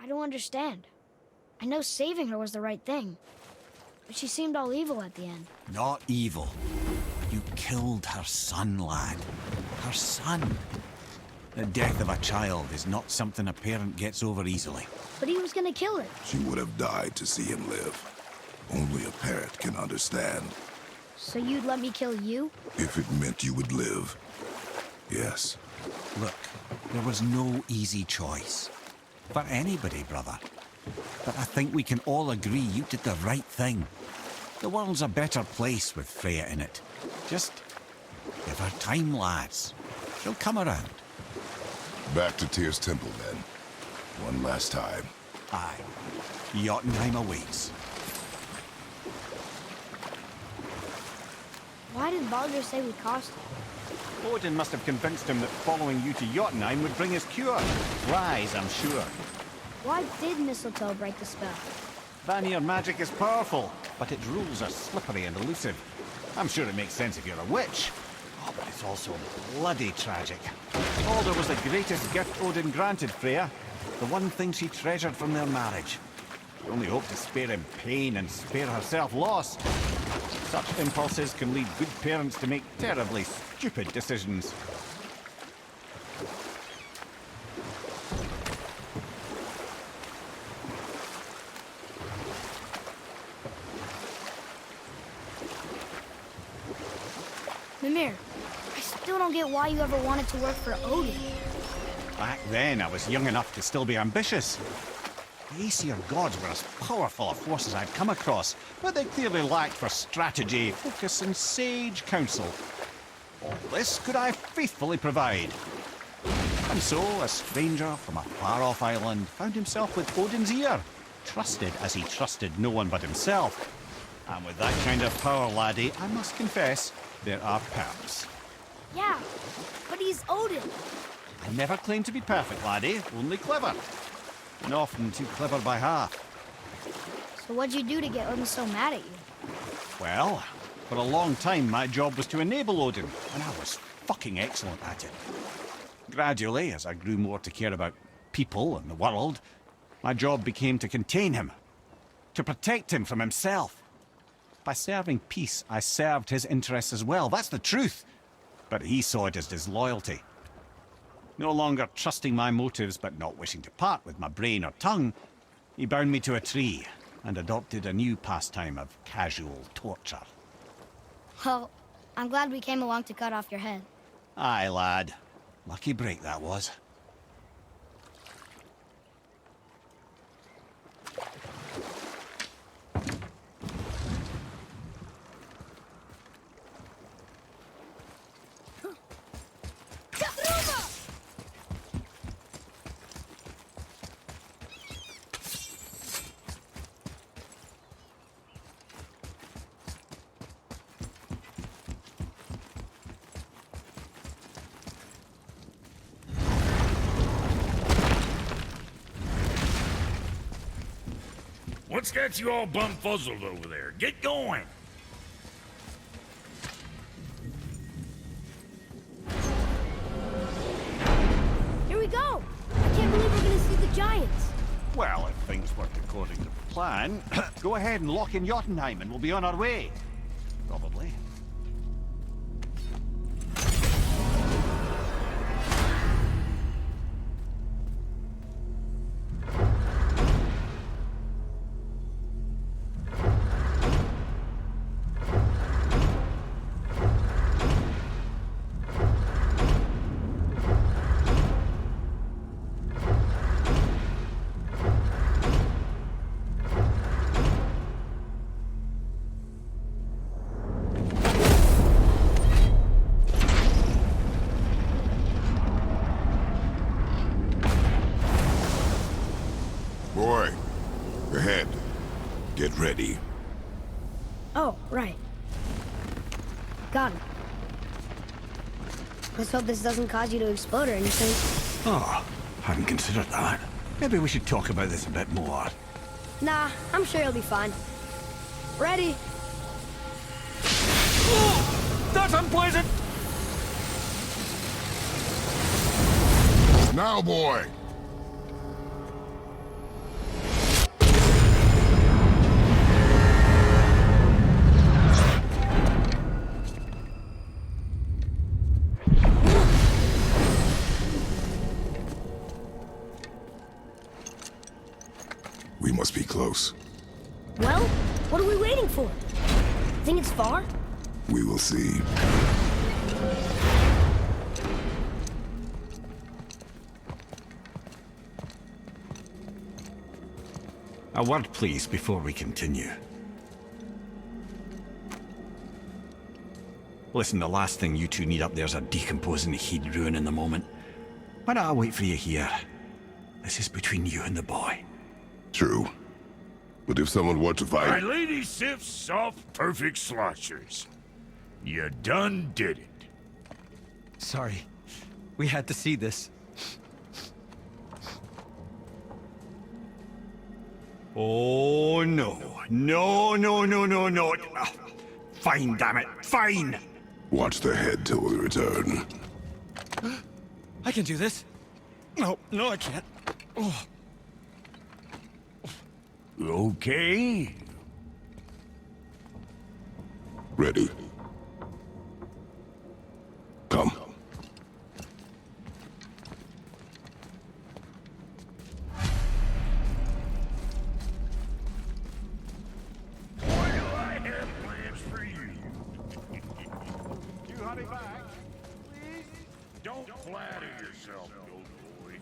I don't understand. I know saving her was the right thing, but she seemed all evil at the end. Not evil. You killed her son, lad. Her son. The death of a child is not something a parent gets over easily. But he was gonna kill her. She would have died to see him live. Only a parent can understand. So you'd let me kill you? If it meant you would live. Yes. Look, there was no easy choice. For anybody, brother. But I think we can all agree you did the right thing. The world's a better place with Freya in it. Just give her time, lads. She'll come around. Back to Tyr's temple, then. One last time. Aye. Jotunheim awaits. Why did Baldur say we cost him? Odin must have convinced him that following you to Jotunheim would bring his cure. Lies, I'm sure. Why did mistletoe break the spell? Vanir magic is powerful, but its rules are slippery and elusive. I'm sure it makes sense if you're a witch. Oh, but it's also bloody tragic. Baldur was the greatest gift Odin granted Freya. The one thing she treasured from their marriage. She only hoped to spare him pain and spare herself loss. Such impulses can lead good parents to make terribly stupid decisions. Mimir, I still don't get why you ever wanted to work for Odin. Back then, I was young enough to still be ambitious. The Aesir gods were as powerful a force as I'd come across, but they clearly lacked for strategy, focus, and sage counsel. All this could I faithfully provide. And so, a stranger from a far-off island found himself with Odin's ear, trusted as he trusted no one but himself. And with that kind of power, laddie, I must confess, there are perks. Yeah, but he's Odin. I never claimed to be perfect, laddie, only clever. And often too clever by half. So what'd you do to get Odin so mad at you? Well, for a long time my job was to enable Odin, and I was fucking excellent at it. Gradually, as I grew more to care about people and the world, my job became to contain him, to protect him from himself. By serving peace, I served his interests as well, that's the truth. But he saw it as disloyalty. No longer trusting my motives, but not wishing to part with my brain or tongue, he bound me to a tree and adopted a new pastime of casual torture. Well, I'm glad we came along to cut off your head. Aye, lad. Lucky break that was. What's got you all bumfuzzled over there? Get going! Here we go! I can't believe we're gonna see the giants. Well, if things work according to plan, go ahead and lock in Jotunheim and we'll be on our way. Probably. Boy, ahead. Get ready. Oh, right. Got him. Let's hope this doesn't cause you to explode or anything. Oh, hadn't considered that. Maybe we should talk about this a bit more. Nah, I'm sure you'll be fine. Ready? Oh, that's unpleasant! Now, boy! We must be close. Well, what are we waiting for? Think it's far? We will see. A word, please, before we continue. Listen, the last thing you two need up there's a decomposing heat ruin in the moment. Why don't I wait for you here? This is between you and the boy. True. But if someone were to My fight... lady sips soft, perfect sloshers. You done did it. Sorry. We had to see this. Oh, no. No, no, no, no, no. Ah, fine, damn it. Fine! Watch the head till we return. I can do this. No, I can't. Oh. Okay. Ready. Come. Boy, do I have plans for you. You hurry back, please. Don't flatter yourself, old boy.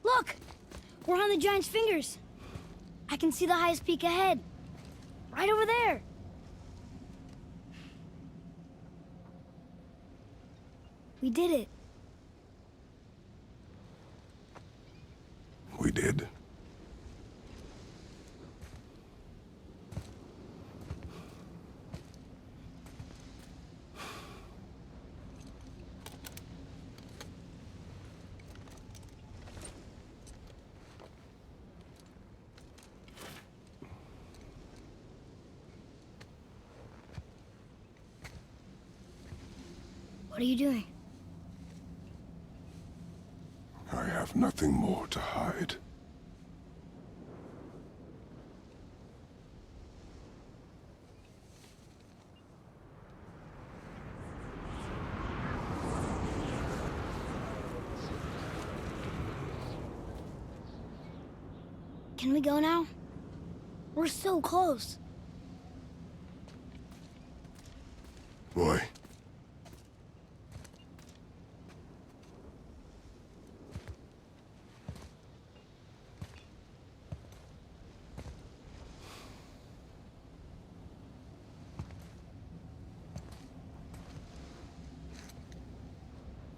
Look! We're on the giant's fingers. I can see the highest peak ahead. Right over there. We did it. We did. What are you doing? I have nothing more to hide. Can we go now? We're so close. Boy.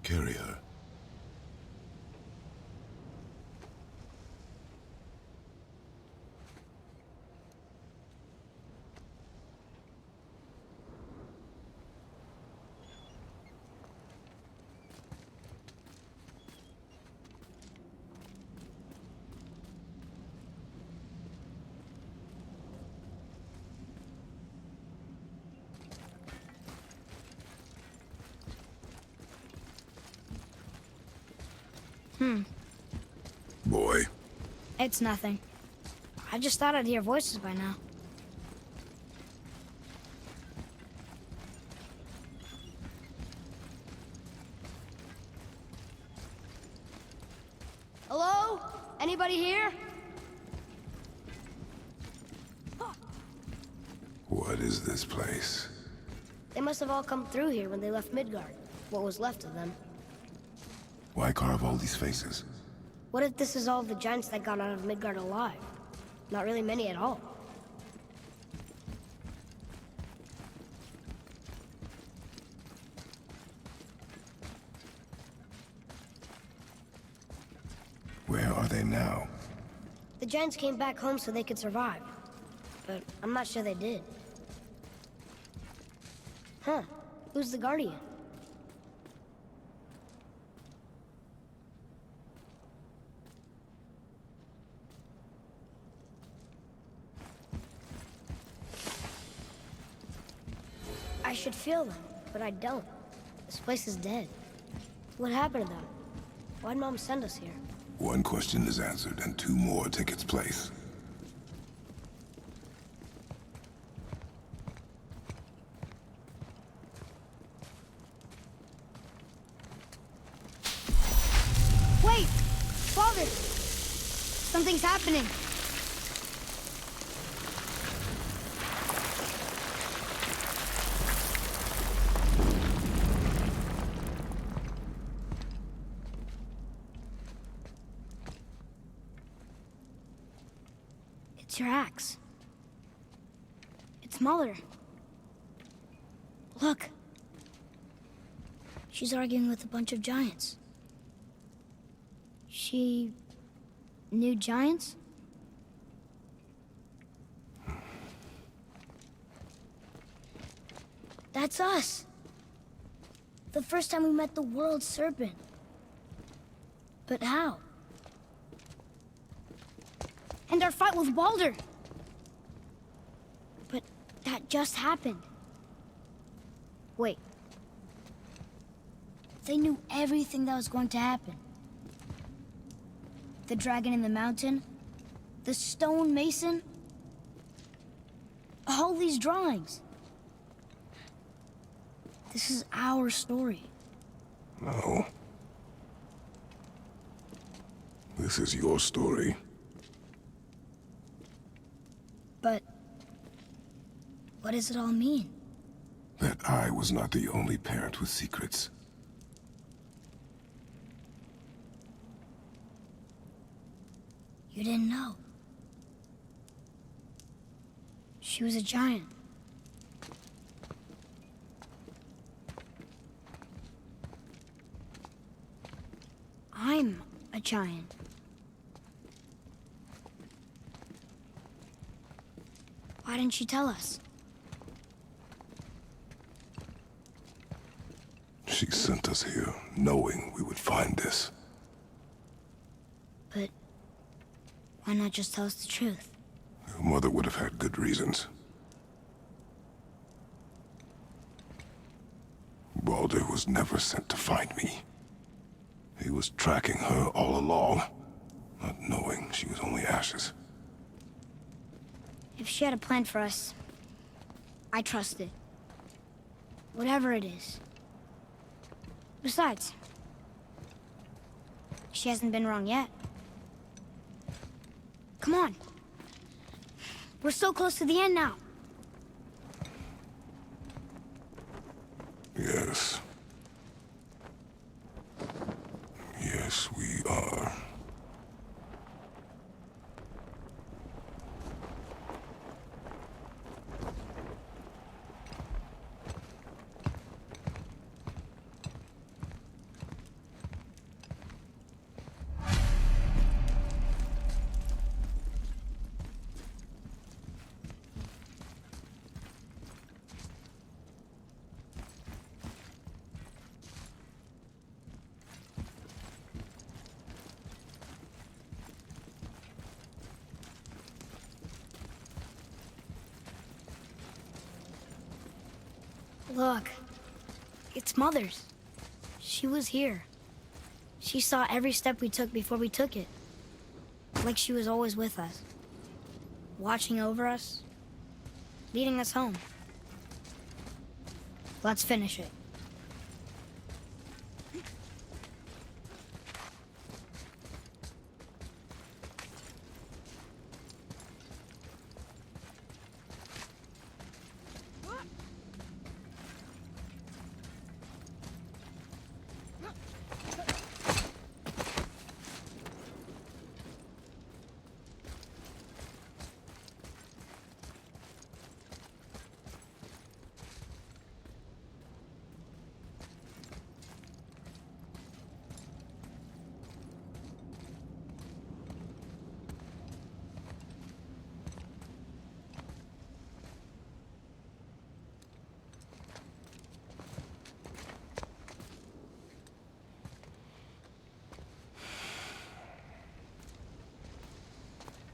Carry her. Boy. It's nothing. I just thought I'd hear voices by now. Hello? Anybody here? What is this place? They must have all come through here when they left Midgard. What was left of them. Why carve all these faces? What if this is all the giants that got out of Midgard alive? Not really many at all. Where are they now? The giants came back home so they could survive. But I'm not sure they did. Huh. Who's the Guardian? I should feel them, but I don't. This place is dead. What happened to them? Why'd Mom send us here? One question is answered, and two more take its place. Wait! Father! Something's happening. It's your axe. It's Mother. Look. She's arguing with a bunch of giants. She knew giants? That's us. The first time we met the world serpent. But how? And our fight with Baldur. But that just happened. Wait. They knew everything that was going to happen. The dragon in the mountain, the stone mason, all these drawings. This is our story. No. This is your story. But what does it all mean? That I was not the only parent with secrets. You didn't know. She was a giant. I'm a giant. Why didn't she tell us? She sent us here, knowing we would find this. But why not just tell us the truth? Your mother would have had good reasons. Baldur was never sent to find me. He was tracking her all along, not knowing she was only ashes. If she had a plan for us, I trust it. Whatever it is. Besides, she hasn't been wrong yet. Come on. We're so close to the end now. Yes. Yes, we are. Look, it's Mother's. She was here. She saw every step we took before we took it. Like she was always with us. Watching over us. Leading us home. Let's finish it.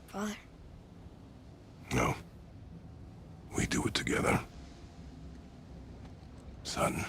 Father? No. We do it together. son.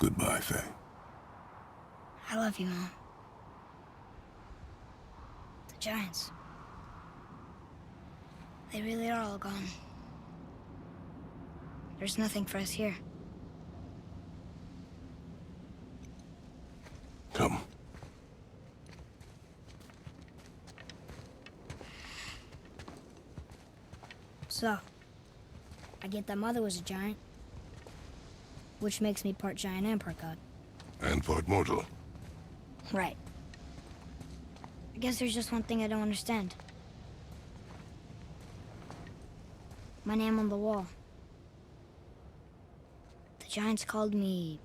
Goodbye, Faye. I love you, Mom. The giants. They really are all gone. There's nothing for us here. Come. So, I get that Mother was a giant, which makes me part giant and part god. And part mortal. Right. I guess there's just one thing I don't understand. My name on the wall. The giants called me...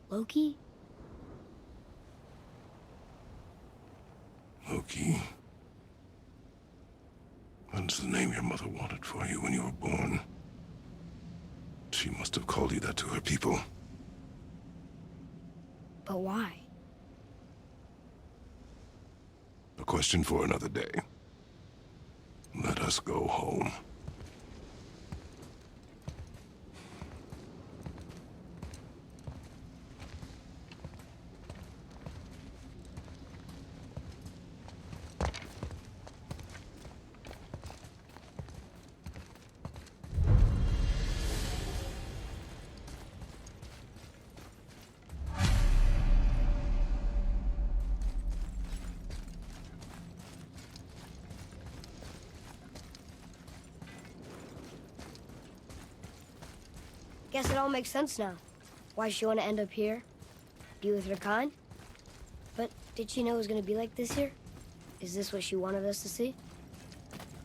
Loki? Loki. That's the name your mother wanted for you when you were born. She must have called you that to her people. But why? A question for another day. Let us go home. Guess it all makes sense now. Why she want to end up here? Be with her kind? But did she know it was going to be like this here? Is this what she wanted us to see?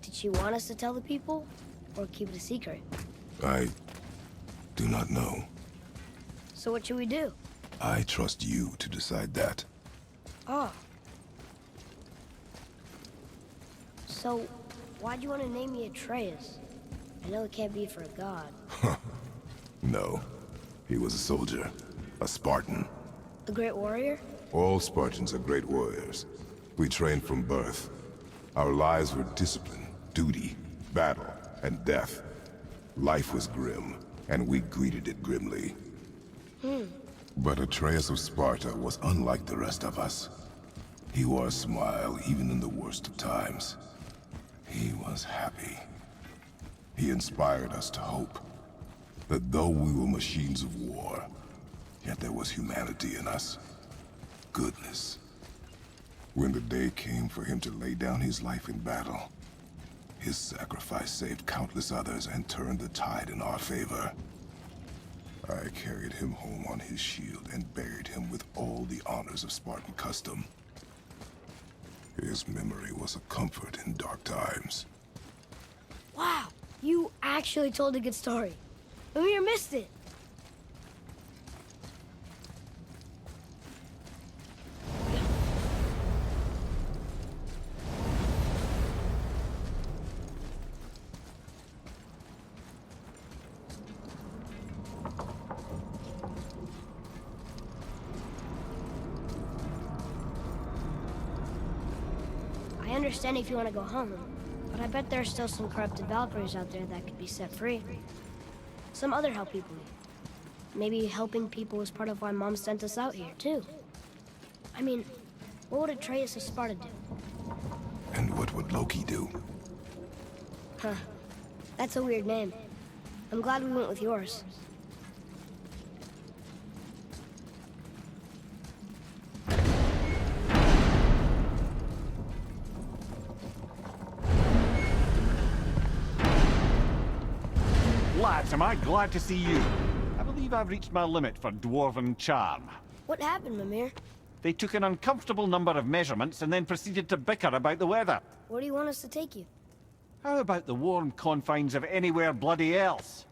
Did she want us to tell the people? Or keep it a secret? I do not know. So what should we do? I trust you to decide that. Oh. So, why'd you want to name me Atreus? I know it can't be for a god. No. He was a soldier. A Spartan. A great warrior? All Spartans are great warriors. We trained from birth. Our lives were discipline, duty, battle, and death. Life was grim, and we greeted it grimly. But Atreus of Sparta was unlike the rest of us. He wore a smile even in the worst of times. He was happy. He inspired us to hope. That though we were machines of war, yet there was humanity in us. Goodness. When the day came for him to lay down his life in battle, his sacrifice saved countless others and turned the tide in our favor. I carried him home on his shield and buried him with all the honors of Spartan custom. His memory was a comfort in dark times. Wow, you actually told a good story. Amir missed it. I understand if you want to go home, but I bet there are still some corrupted Valkyries out there that could be set free. Some other help people need. Maybe helping people was part of why Mom sent us out here, too. I mean, what would Atreus of Sparta do? And what would Loki do? Huh. That's a weird name. I'm glad we went with yours. Lads, am I glad to see you. I believe I've reached my limit for dwarven charm. What happened, Mimir? They took an uncomfortable number of measurements and then proceeded to bicker about the weather. Where do you want us to take you? How about the warm confines of anywhere bloody else?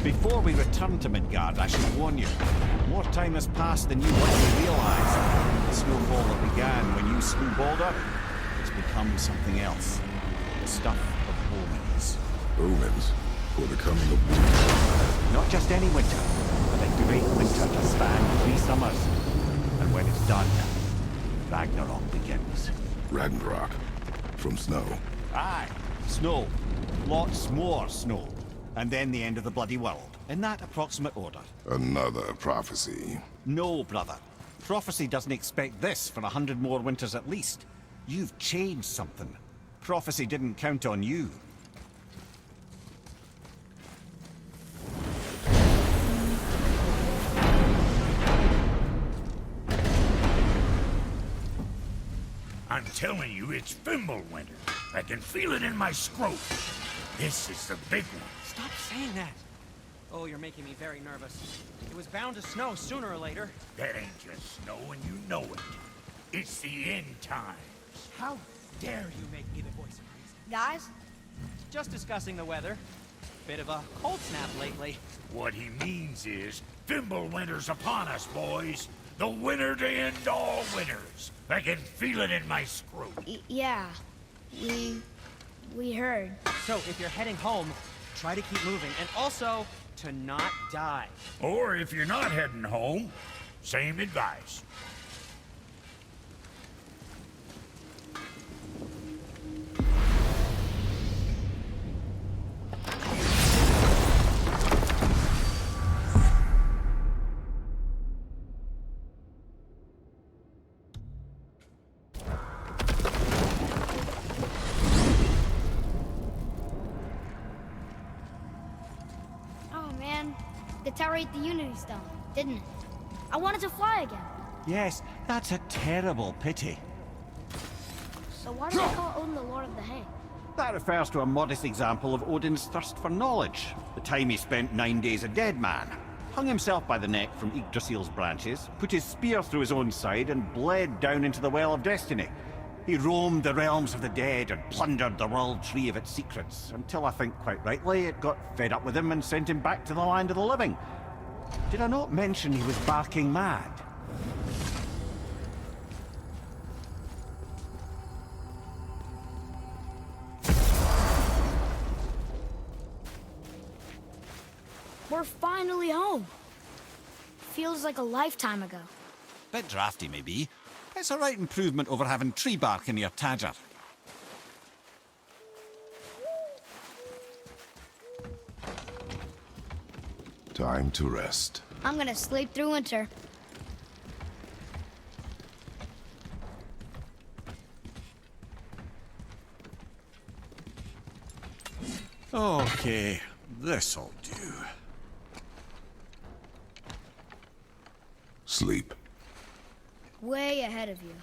Before we return to Midgard, I should warn you. More time has passed than you likely realize. The snowfall that began when you slew Baldur has become something else. The stuff of omens. Omens for the coming of winter. Not just any winter, but a great winter to span 3 summers. And when it's done, Ragnarok begins. Ragnarok. From snow. Aye, snow. Lots more snow. And then the end of the bloody world. In that approximate order. Another prophecy. No, brother. Prophecy doesn't expect this for 100 more winters at least. You've changed something. Prophecy didn't count on you. I'm telling you, it's Fimbulwinter. I can feel it in my scrote. This is the big one. Stop saying that. Oh, you're making me very nervous. It was bound to snow sooner or later. That ain't just snow, and you know it. It's the end times. How dare you make me the voice of reason? Guys? Just discussing the weather. Bit of a cold snap lately. What he means is, Fimbulwinter's upon us, boys. The winter to end all winters. I can feel it in my scrote. Yeah. We heard. So if you're heading home, try to keep moving. And also, to not die. Or if you're not heading home, same advice. The tower ate the Unity Stone, didn't it? I wanted to fly again. Yes, that's a terrible pity. So why do they call Odin the Lord of the Hang? That refers to a modest example of Odin's thirst for knowledge. The time he spent 9 days a dead man. Hung himself by the neck from Yggdrasil's branches, put his spear through his own side, and bled down into the Well of Destiny. He roamed the realms of the dead and plundered the world tree of its secrets, until I think, quite rightly, it got fed up with him and sent him back to the land of the living. Did I not mention he was barking mad? We're finally home. Feels like a lifetime ago. Bit drafty, maybe. It's a right improvement over having tree bark in your tadger. Time to rest. I'm gonna sleep through winter. Okay, this'll do. Sleep. Way ahead of you.